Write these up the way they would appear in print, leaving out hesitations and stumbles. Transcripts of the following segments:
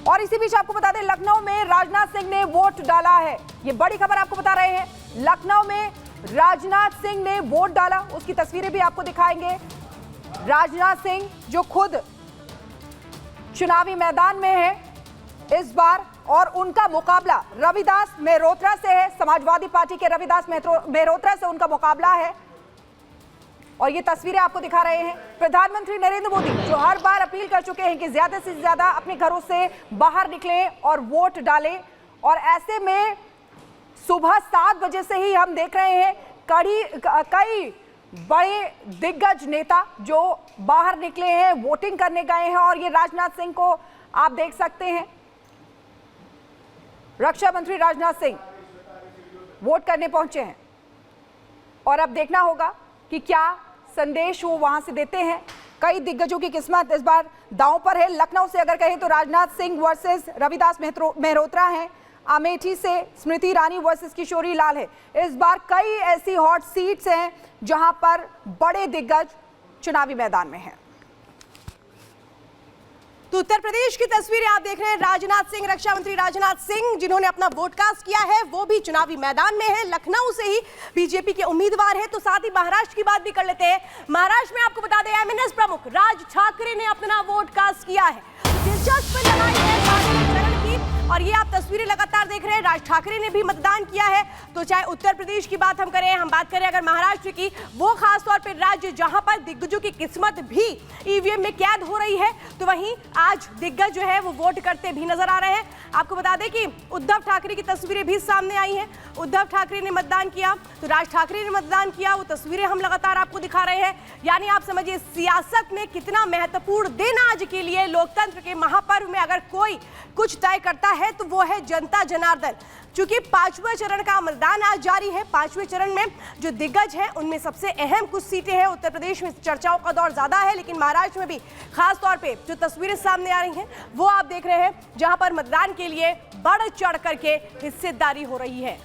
और इसी बीच आपको बता दें, लखनऊ में राजनाथ सिंह ने वोट डाला है। ये बड़ी खबर आपको बता रहे हैं। लखनऊ में राजनाथ सिंह ने वोट डाला, उसकी तस्वीरें भी आपको दिखाएंगे। राजनाथ सिंह जो खुद चुनावी मैदान में है इस बार, और उनका मुकाबला रविदास मेहरोत्रा से है। समाजवादी पार्टी के रविदास मेहरोत्रा से उनका मुकाबला है। और ये तस्वीरें आपको दिखा रहे हैं। प्रधानमंत्री नरेंद्र मोदी जो हर बार अपील कर चुके हैं कि ज्यादा से ज्यादा अपने घरों से बाहर निकलें और वोट डालें, और ऐसे में सुबह 7 बजे से ही हम देख रहे हैं कई बड़े दिग्गज नेता जो बाहर निकले हैं, वोटिंग करने गए हैं। और ये राजनाथ सिंह को आप देख सकते हैं, रक्षा मंत्री राजनाथ सिंह वोट करने पहुंचे हैं। और अब देखना होगा कि क्या संदेश वो वहां से देते हैं। कई दिग्गजों की किस्मत इस बार दांव पर है। लखनऊ से अगर कहें तो राजनाथ सिंह वर्सेस रविदास मेहरोत्रा हैं। अमेठी से स्मृति ईरानी वर्सेस किशोरी लाल है। इस बार कई ऐसी हॉट सीट्स हैं जहां पर बड़े दिग्गज चुनावी मैदान में हैं। तो उत्तर प्रदेश की तस्वीरें आप देख रहे हैं। राजनाथ सिंह, रक्षा मंत्री राजनाथ सिंह, जिन्होंने अपना वोट कास्ट किया है, वो भी चुनावी मैदान में है। लखनऊ से ही बीजेपी के उम्मीदवार है। तो साथ ही महाराष्ट्र की बात भी कर लेते हैं। महाराष्ट्र में आपको बता दें, एमएनएस प्रमुख राज ठाकरे ने अपना वोट कास्ट किया है। दिलचस्प लड़ाई है चरण की, और ये आप तस्वीरें लगातार देख रहे हैं। राज ठाकरे ने भी मतदान किया है। तो चाहे उत्तर प्रदेश की बात हम बात करें अगर महाराष्ट्र की, वो खास तौर पर राज्य जहां पर दिग्गजों की किस्मत भी ईवीएम में कैद हो रही है, तो वहीं आज दिग्गज जो है वो वोट करते भी नजर आ रहे हैं। आपको बता दें कि उद्धव ठाकरे की तस्वीरें भी सामने आई हैं। उद्धव ठाकरे ने मतदान किया, तो राज ठाकरे ने मतदान किया। वो तस्वीरें हम लगातार आपको दिखा रहे हैं। यानी आप समझिए सियासत में कितना महत्वपूर्ण दिन आज के लिए, लोकतंत्र के महापर्व में अगर कोई कुछ तय करता है तो वो है जनता जनार्दन। चूंकि 5वें चरण का मतदान आज जारी है। 5वें चरण में जो दिग्गज हैं उनमें सबसे अहम कुछ सीटें हैं। उत्तर प्रदेश में चर्चाओं का दौर ज्यादा है, लेकिन महाराष्ट्र में भी खास तौर पे जो तस्वीरें सामने आ रही हैं वो आप देख रहे हैं, जहां पर मतदान के लिए बढ़ चढ़ करके हिस्सेदारी हो रही है।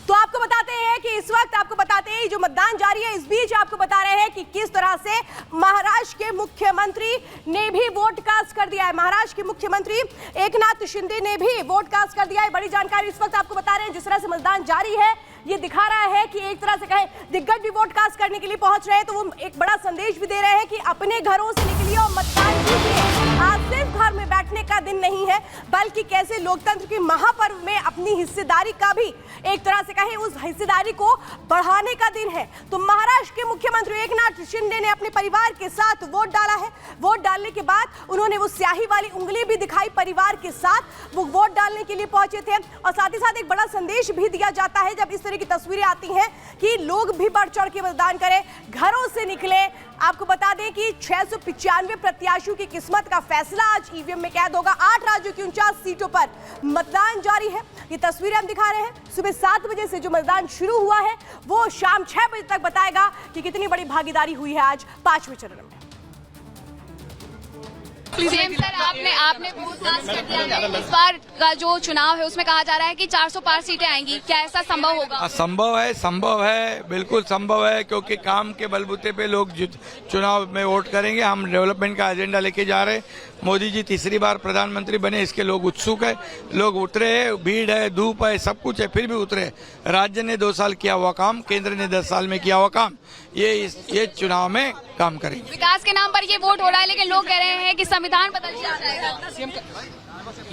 तो आपको बताते हैं कि इस वक्त आपको बताते हैं जो मतदान जारी है, इस बीच आपको बता रहे हैं कि किस तरह से महाराष्ट्र के मुख्यमंत्री ने भी वोट कास्ट कर दिया है। महाराष्ट्र के मुख्यमंत्री एकनाथ शिंदे ने भी वोट कास्ट कर दिया है। बड़ी जानकारी इस वक्त आपको बता रहे हैं। जिस तरह से मतदान जारी है, ये दिखा रहा है कि एक तरह से कहें दिग्गज भी वोट कास्ट करने के लिए पहुंच रहे हैं, तो वो एक बड़ा संदेश भी दे रहे हैं कि अपने घरों से निकलिए और मतदान कीजिए। आज सिर्फ घर में बैठने का दिन नहीं है, बल्कि कैसे लोकतंत्र के महापर्व में अपनी हिस्सेदारी का भी एक तरह से कहें उस हिस्सेदारी को बढ़ाने का दिन है। तो महाराष्ट्र के मुख्यमंत्री एकनाथ शिंदे ने अपने परिवार के साथ वोट डाला है। वोट डालने के बाद उन्होंने वो स्याही वाली उंगली भी दिखाई, परिवार के साथ वो वोट डालने के लिए पहुंचे थे। और साथ ही साथ एक बड़ा संदेश भी दिया जाता है जब इस तरह की तस्वीरें आती हैं कि लोग भी बढ़ चढ़ के मतदान करें, घरों से निकले। आपको बता दें कि 695 प्रत्याशियों की किस्मत का फैसला आज ईवीएम में कैद होगा। 8 राज्यों की 49 सीटों पर मतदान जारी है। ये तस्वीरें हम दिखा रहे हैं। सुबह 7 बजे से जो मतदान शुरू हुआ है वो शाम 6 बजे तक बताएगा कि कितनी बड़ी भागीदारी हुई है आज 5वें चरण में। सर, आपने वोट कास्ट कर दिया है। इस बार का जो चुनाव है उसमें कहा जा रहा है कि 400 पार सीटें आएंगी, क्या ऐसा संभव होगा? संभव है, बिल्कुल संभव है, क्योंकि काम के बलबूते पे लोग चुनाव में वोट करेंगे। हम डेवलपमेंट का एजेंडा लेके जा रहे हैं। मोदी जी तीसरी बार प्रधानमंत्री बने, इसके लोग उत्सुक है। लोग उतरे हैं, भीड़ है, धूप है, सब कुछ है, फिर भी उतरे। राज्य ने 2 साल किया हुआ काम, केंद्र ने 10 साल में किया हुआ काम, ये चुनाव में काम करेंगे। विकास के नाम पर ये वोट हो रहा है, लेकिन लोग कह रहे हैं कि संविधान बदल दिया जाएगा।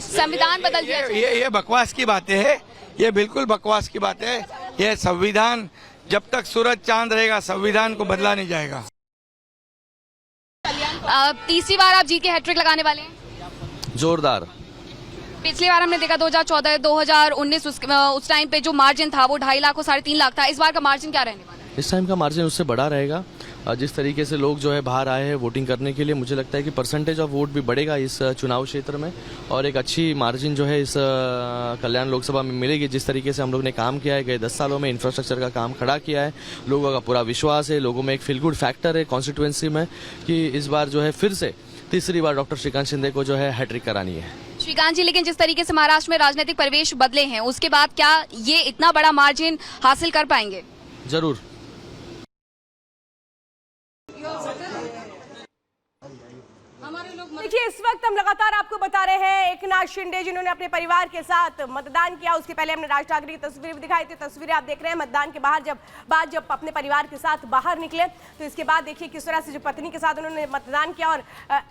संविधान बदल दिया जाएगा। ये बकवास की बातें है, ये बिल्कुल बकवास की बात है। ये संविधान जब तक सूरज चांद रहेगा, संविधान को बदला नहीं जाएगा। तीसरी बार आप जीत के हैट्रिक लगाने वाले हैं? जोरदार। पिछली बार हमने देखा 2014, 2019 उस टाइम पे जो मार्जिन था वो 2.5 लाख और 3.5 लाख था। इस बार का मार्जिन क्या रहने वाला है? इस टाइम का मार्जिन उससे बड़ा रहेगा। जिस तरीके से लोग जो है बाहर आए हैं वोटिंग करने के लिए, मुझे लगता है कि परसेंटेज ऑफ वोट भी बढ़ेगा इस चुनाव क्षेत्र में, और एक अच्छी मार्जिन जो है इस कल्याण लोकसभा में मिलेगी। जिस तरीके से हम लोग ने काम किया है, गए 10 सालों में इंफ्रास्ट्रक्चर का काम खड़ा किया है, लोगों का पूरा विश्वास है, लोगों में एक फील गुड फैक्टर है कॉन्स्टिट्यूएंसी में कि इस बार जो है फिर से तीसरी बार डॉक्टर श्रीकांत शिंदे को जो है हैट्रिक करानी है। श्रीकांत जी, लेकिन जिस तरीके से महाराष्ट्र में राजनीतिक परिवेश बदले हैं, उसके बाद क्या ये इतना बड़ा मार्जिन हासिल कर पाएंगे? ज़रूर। देखिए, इस वक्त हम लगातार आपको बता रहे हैं एकनाथ शिंदे जिन्होंने अपने परिवार के साथ मतदान किया। उसके पहले हमने राज ठाकरे की तस्वीर भी दिखाई थी। तस्वीरें आप देख रहे हैं मतदान के बाहर जब अपने परिवार के साथ बाहर निकले, तो इसके बाद देखिए किस तरह से जो पत्नी के साथ उन्होंने मतदान किया। और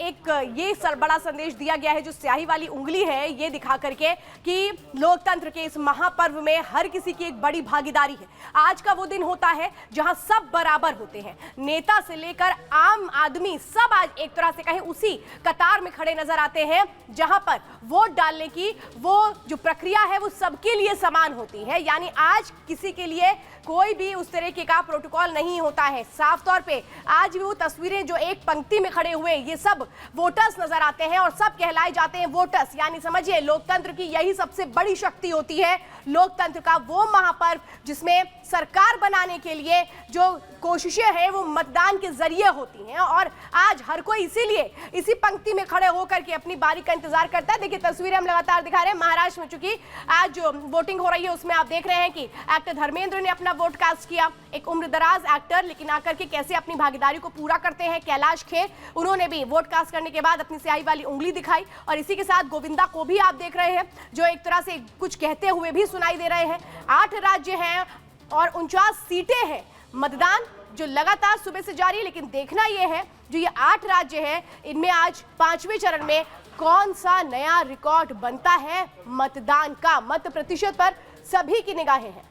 एक ये बड़ा संदेश दिया गया है, जो स्याही वाली उंगली है ये दिखा करके कि लोकतंत्र के इस महापर्व में हर किसी की एक बड़ी भागीदारी है। आज का वो दिन होता है जहां सब बराबर होते हैं, नेता से लेकर आम आदमी सब आज एक तरह से कहें उसी कतार में खड़े नजर आते हैं, जहां पर वोट डालने की वो जो प्रक्रिया है वो सबके लिए समान होती है। यानी आज किसी के लिए कोई भी उस तरीके का प्रोटोकॉल नहीं होता है। साफ तौर पे आज भी वो तस्वीरें जो एक पंक्ति में खड़े हुए ये सब वोटर्स नजर आते हैं और सब कहलाए जाते हैं वोटर्स। यानी समझिए लोकतंत्र की यही सबसे बड़ी शक्ति होती है, लोकतंत्र का वो महापर्व जिसमें सरकार बनाने के लिए जो कोशिशें हैं वो मतदान के जरिए होती हैं। और आज हर कोई इसीलिए इसी पंक्ति में खड़े होकर के अपनी बारी का इंतजार करता है। देखिए तस्वीरें हम लगातार दिखा रहे हैं। महाराष्ट्र में चूंकि आज जो वोटिंग हो रही है उसमें आप देख रहे हैं कि एक्टर धर्मेंद्र ने अपना वोट कास्ट किया, एक उम्रदराज एक्टर, लेकिन आकर के कैसे अपनी भागीदारी को पूरा करते हैं। कैलाश खेर उन्होंने भी वोट कास्ट करने के बाद अपनी स्याही वाली उंगली दिखाई। और इसी के साथ गोविंदा को भी आप देख रहे हैं जो एक तरह से कुछ कहते हुए भी सुनाई दे रहे हैं। 8 राज्य हैं और 49 सीटें हैं। मतदान जो लगातार सुबह से जारी है, लेकिन देखना यह है जो ये 8 राज्य हैं इनमें आज 5वें चरण में कौन सा नया रिकॉर्ड बनता है मतदान का। मत प्रतिशत पर सभी की निगाहें हैं।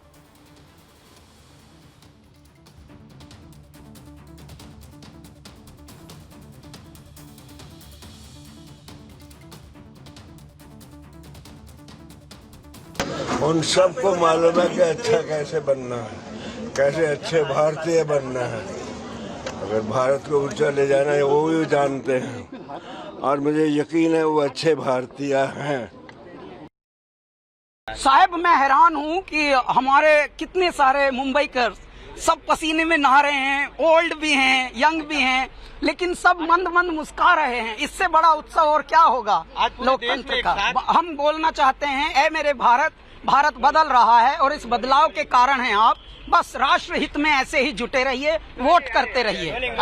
उन सबको मालूम है कि अच्छा कैसे बनना है, कैसे अच्छे भारतीय बनना है। अगर भारत को ऊंचा ले जाना है वो भी जानते हैं और मुझे यकीन है वो अच्छे भारतीय हैं। साहब मैं हैरान हूँ कि हमारे कितने सारे मुंबईकर सब पसीने में नहा रहे हैं, ओल्ड भी हैं, यंग भी हैं, लेकिन सब मंद मंद मुस्कुरा रहे हैं। इससे बड़ा उत्सव और क्या होगा लोकतंत्र का। हम बोलना चाहते हैं, ऐ मेरे भारत, भारत बदल रहा है और इस बदलाव के कारण हैं आप। बस राष्ट्र हित में ऐसे ही जुटे रहिए, वोट करते रहिए।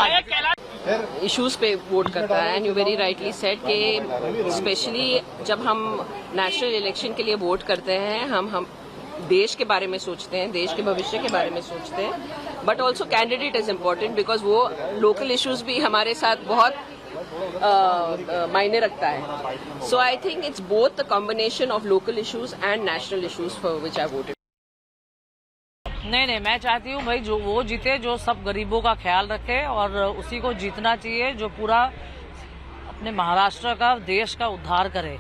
इश्यूज पे वोट करता है। And you very rightly said कि स्पेशली जब हम नेशनल इलेक्शन के लिए वोट करते हैं, हम देश के बारे में सोचते हैं, देश के भविष्य के बारे में सोचते हैं, but also candidate is important because वो लोकल इश्यूज भी हमारे साथ बहुत मायने रखता है। So I think it's both the combination of local issues and national issues for which I voted. नहीं, मैं चाहती हूँ भाई जो वो जीते जो सब गरीबों का ख्याल रखे, और उसी को जीतना चाहिए जो पूरा अपने महाराष्ट्र का, देश का उद्धार करे।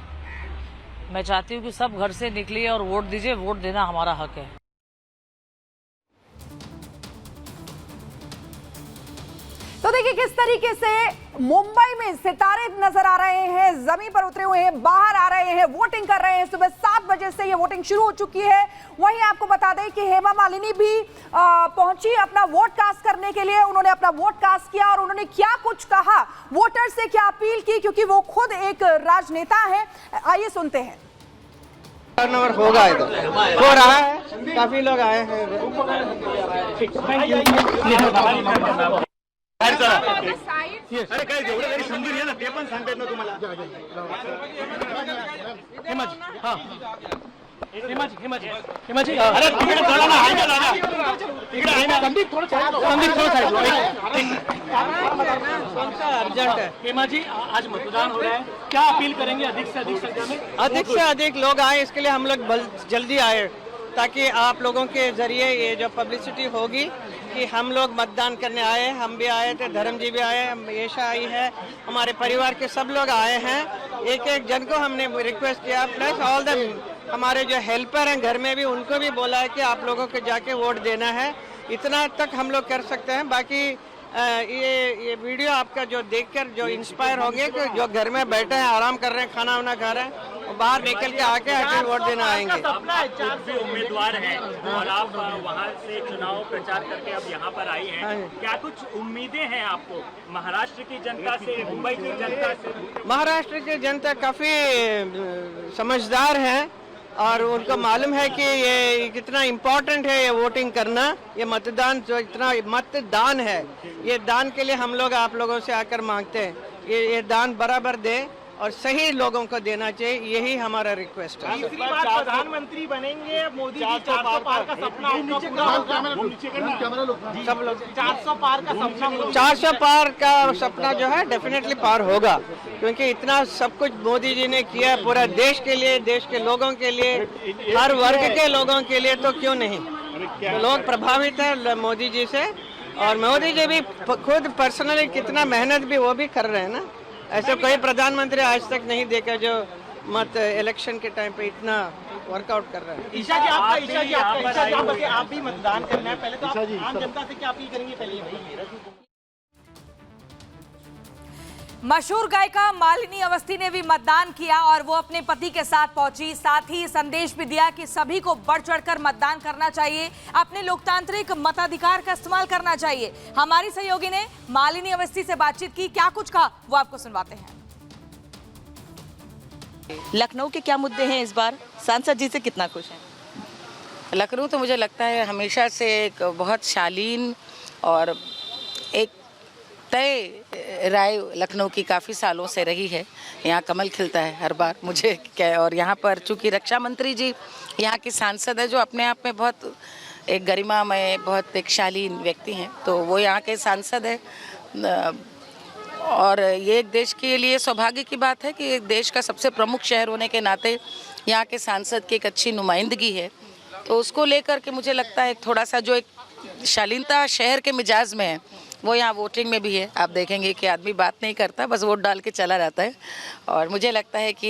मैं चाहती हूँ कि सब घर से निकलिए और वोट दीजिए। वोट देना हमारा हक है। तो देखिए किस तरीके से मुंबई में सितारे नजर आ रहे हैं, जमीन पर उतरे हुए हैं, बाहर आ रहे हैं, वोटिंग कर रहे हैं। सुबह 7 बजे से ये वोटिंग शुरू हो चुकी है। वहीं आपको बता दें कि हेमा मालिनी भी पहुंची अपना वोट कास्ट करने के लिए। उन्होंने अपना वोट कास्ट किया और उन्होंने क्या कुछ कहा, वोटर से क्या अपील की, क्योंकि वो खुद एक राजनेता है। आइए सुनते हैं। टर्नओवर होगा, इधर हो रहा है, काफी लोग आए हैं। अरे काय जेवढं तरी समजून घ्या ना, ते पण सांगतायत ना तुम्हाला। हिमाजी अरे तिकडे चला ना, आहे ना दादा, तिकडे आहे ना संदीप, थोडं अर्जेंट है। हिमाजी आज मतदान हो रहा है, क्या अपील करेंगे अधिक से अधिक संख्या में? अधिक से अधिक लोग आए, इसके लिए हम लोग जल्दी आए ताकि आप लोगों के जरिए ये जो पब्लिसिटी होगी कि हम लोग मतदान करने आए। हम भी आए थे, धर्म जी भी आए, येशा आई है, हमारे परिवार के सब लोग आए हैं। एक एक जन को हमने रिक्वेस्ट किया, प्लस ऑल द हमारे जो हेल्पर हैं घर में भी, उनको भी बोला है कि आप लोगों को जाके वोट देना है। इतना तक हम लोग कर सकते हैं। बाकी ये वीडियो आपका जो देखकर जो इंस्पायर होंगे कि जो घर में बैठे हैं, आराम कर रहे हैं, खाना वाना खा रहे हैं, और बाहर निकल के आके वोट देना आएंगे। भी उम्मीदवार हैं और आप वहाँ से चुनाव प्रचार करके अब यहाँ पर आई हैं, क्या कुछ उम्मीदें हैं आपको महाराष्ट्र की जनता से, मुंबई की जनता से? महाराष्ट्र की जनता काफी समझदार है और उनको मालूम है कि ये कितना इम्पोर्टेंट है ये वोटिंग करना, ये मतदान जो इतना मतदान है, ये दान के लिए हम लोग आप लोगों से आकर मांगते हैं, ये दान बराबर दे और सही लोगों को देना चाहिए, यही हमारा रिक्वेस्ट है। तीसरी बार प्रधानमंत्री बनेंगे मोदी जी, 400 पार का सपना आपका पूरा होगा? सब लोग 400 पार का सपना 400 पार का सपना जो है डेफिनेटली पार होगा, क्योंकि इतना सब कुछ मोदी जी ने किया पूरा देश के लिए, देश के लोगों के लिए, हर वर्ग के लोगों के लिए, तो क्यों नहीं। तो लोग प्रभावित है मोदी जी से, और मोदी जी भी खुद पर्सनली कितना मेहनत भी वो भी कर रहे हैं ना। ऐसे कोई प्रधानमंत्री आज तक नहीं देखा जो मत इलेक्शन के टाइम पे इतना वर्कआउट कर रहा है। ईशा जी आप भी मतदान करना है, पहले तो आप आम जनता से क्या अपील करेंगे? पहले मशहूर गायिका मालिनी अवस्थी ने भी मतदान किया और वो अपने पति के साथ पहुंची, साथ ही संदेश भी दिया कि सभी को बढ़ चढ़कर मतदान करना चाहिए, अपने लोकतांत्रिक मताधिकार का इस्तेमाल करना चाहिए। हमारी सहयोगी ने मालिनी अवस्थी से बातचीत की, क्या कुछ कहा वो आपको सुनवाते हैं। लखनऊ के क्या मुद्दे हैं इस बार, सांसद जी से कितना खुश हैं? लखनऊ तो मुझे लगता है हमेशा से एक बहुत शालीन और एक तय राय लखनऊ की काफ़ी सालों से रही है। यहाँ कमल खिलता है हर बार मुझे क्या, और यहाँ पर चूँकि रक्षा मंत्री जी यहाँ की सांसद है जो अपने आप में बहुत एक गरिमामय, बहुत एक शालीन व्यक्ति हैं, तो वो यहाँ के सांसद है। और ये एक देश के लिए सौभाग्य की बात है कि एक देश का सबसे प्रमुख शहर होने के नाते यहाँ के सांसद की एक अच्छी नुमाइंदगी है, तो उसको लेकर के मुझे लगता है थोड़ा सा जो एक शालीनता शहर के मिजाज में है वो यहाँ वोटिंग में भी है। आप देखेंगे कि आदमी बात नहीं करता, बस वोट डाल के चला जाता है, और मुझे लगता है कि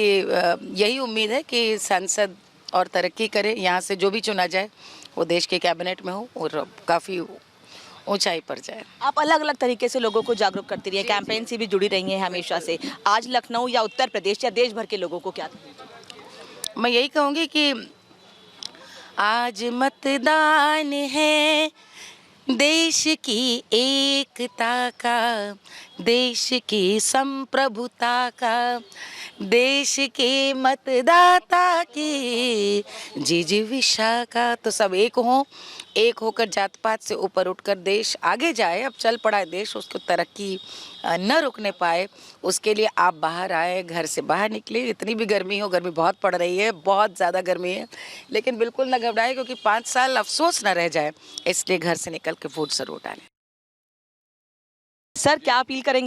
यही उम्मीद है कि सांसद और तरक्की करे, यहाँ से जो भी चुना जाए वो देश के कैबिनेट में हो और काफ़ी ऊंचाई पर जाए। आप अलग अलग तरीके से लोगों को जागरूक करती रही है, कैंपेन से भी जुड़ी रही हैं हमेशा से। आज लखनऊ या उत्तर प्रदेश या देश भर के लोगों को क्या मैं यही कहूँगी कि आज मतदान है देश की एकता का, देश की संप्रभुता का, देश के मतदाता की जिजीविषा का। तो सब एक हों, एक होकर जात पात से ऊपर उठकर देश आगे जाए। अब चल पड़ा है देश, उसको तरक्की न रुकने पाए, उसके लिए आप बाहर आए, घर से बाहर निकले। इतनी भी गर्मी हो, गर्मी बहुत पड़ रही है, बहुत ज़्यादा गर्मी है, लेकिन बिल्कुल न घबराए, क्योंकि 5 साल अफसोस न रह जाए, इसलिए घर से निकल के वोट जरूर डालें। सर क्या अपील करेंगे?